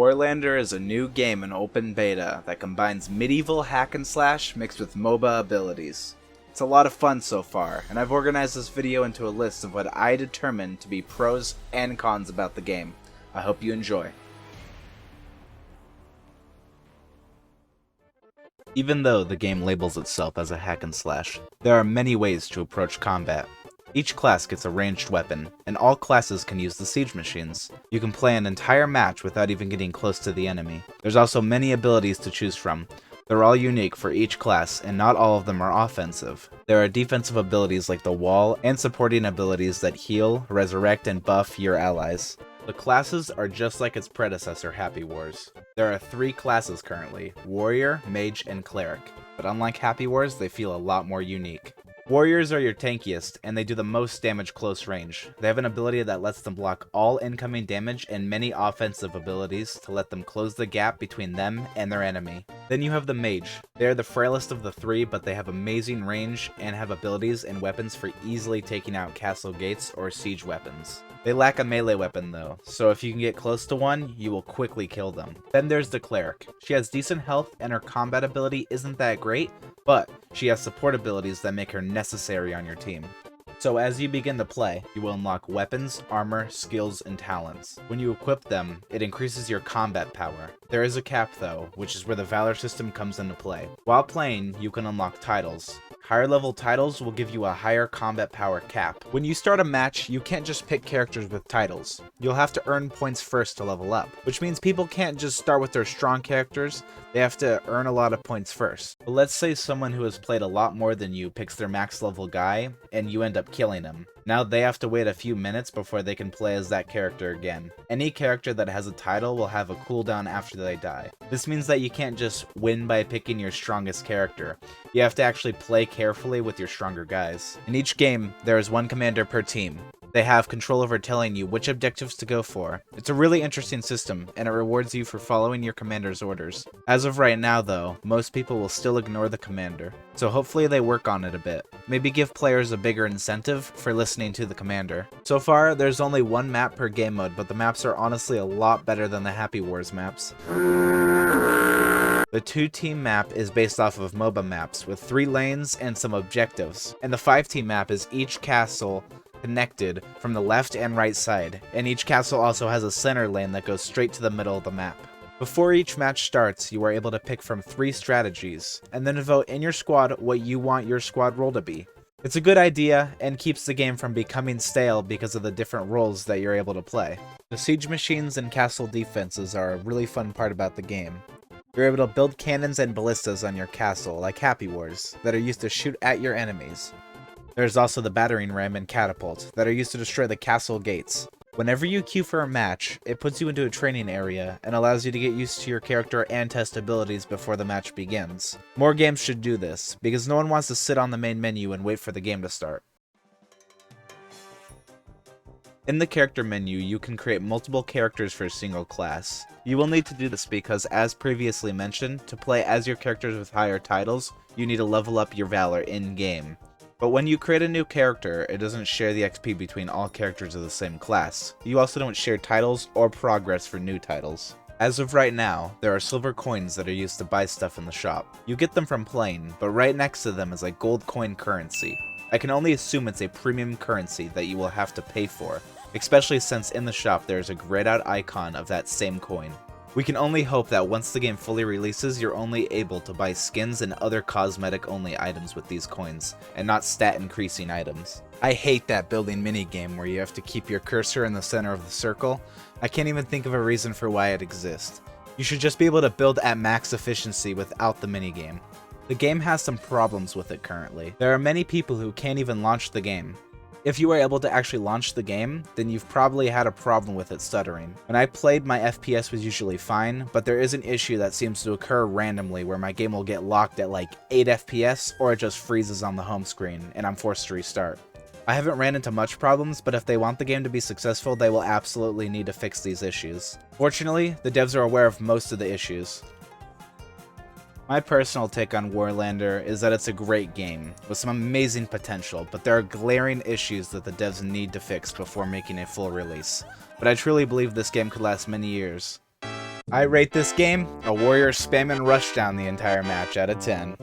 Warlander is a new game in open beta that combines medieval hack and slash mixed with MOBA abilities. It's a lot of fun so far, and I've organized this video into a list of what I determine to be pros and cons about the game. I hope you enjoy. Even though the game labels itself as a hack and slash, there are many ways to approach combat. Each class gets a ranged weapon, and all classes can use the siege machines. You can play an entire match without even getting close to the enemy. There's also many abilities to choose from. They're all unique for each class, and not all of them are offensive. There are defensive abilities like the wall, and supporting abilities that heal, resurrect, and buff your allies. The classes are just like its predecessor, Happy Wars. There are 3 classes currently, Warrior, Mage, and Cleric, but unlike Happy Wars, they feel a lot more unique. Warriors are your tankiest, and they do the most damage close range. They have an ability that lets them block all incoming damage and many offensive abilities to let them close the gap between them and their enemy. Then you have the Mage. They are the frailest of the 3, but they have amazing range and have abilities and weapons for easily taking out castle gates or siege weapons. They lack a melee weapon though, so if you can get close to one, you will quickly kill them. Then there's the Cleric. She has decent health and her combat ability isn't that great, but she has support abilities that make her necessary on your team. So as you begin to play, you will unlock weapons, armor, skills, and talents. When you equip them, it increases your combat power. There is a cap though, which is where the Valor system comes into play. While playing, you can unlock titles. Higher level titles will give you a higher combat power cap. When you start a match, you can't just pick characters with titles. You'll have to earn points first to level up, which means people can't just start with their strong characters, they have to earn a lot of points first. But let's say someone who has played a lot more than you picks their max level guy, and you end up killing him. Now they have to wait a few minutes before they can play as that character again. Any character that has a title will have a cooldown after they die. This means that you can't just win by picking your strongest character. You have to actually play carefully with your stronger guys. In each game, there is one commander per team. They have control over telling you which objectives to go for. It's a really interesting system, and it rewards you for following your commander's orders. As of right now though, most people will still ignore the commander, so hopefully they work on it a bit. Maybe give players a bigger incentive for listening to the commander. So far, there's only one map per game mode, but the maps are honestly a lot better than the Happy Wars maps. The 2-team map is based off of MOBA maps with 3 lanes and some objectives, and the 5-team map is each castle connected from the left and right side, and each castle also has a center lane that goes straight to the middle of the map. Before each match starts, you are able to pick from 3 strategies, and then vote in your squad what you want your squad role to be. It's a good idea, and keeps the game from becoming stale because of the different roles that you're able to play. The siege machines and castle defenses are a really fun part about the game. You're able to build cannons and ballistas on your castle, like Happy Wars, that are used to shoot at your enemies. There's also the battering ram and catapult, that are used to destroy the castle gates. Whenever you queue for a match, it puts you into a training area, and allows you to get used to your character and test abilities before the match begins. More games should do this, because no one wants to sit on the main menu and wait for the game to start. In the character menu, you can create multiple characters for a single class. You will need to do this because, as previously mentioned, to play as your characters with higher titles, you need to level up your Valor in-game. But when you create a new character, it doesn't share the XP between all characters of the same class. You also don't share titles or progress for new titles. As of right now, there are silver coins that are used to buy stuff in the shop. You get them from playing, but right next to them is a gold coin currency. I can only assume it's a premium currency that you will have to pay for, especially since in the shop there is a grayed out icon of that same coin. We can only hope that once the game fully releases, you're only able to buy skins and other cosmetic only items with these coins, and not stat increasing items. I hate that building minigame where you have to keep your cursor in the center of the circle. I can't even think of a reason for why it exists. You should just be able to build at max efficiency without the minigame. The game has some problems with it currently. There are many people who can't even launch the game. If you are able to actually launch the game, then you've probably had a problem with it stuttering. When I played, my FPS was usually fine, but there is an issue that seems to occur randomly where my game will get locked at like 8 FPS, or it just freezes on the home screen, and I'm forced to restart. I haven't ran into much problems, but if they want the game to be successful, they will absolutely need to fix these issues. Fortunately, the devs are aware of most of the issues. My personal take on Warlander is that it's a great game, with some amazing potential, but there are glaring issues that the devs need to fix before making a full release. But I truly believe this game could last many years. I rate this game a warrior spam and rush down the entire match out of 10.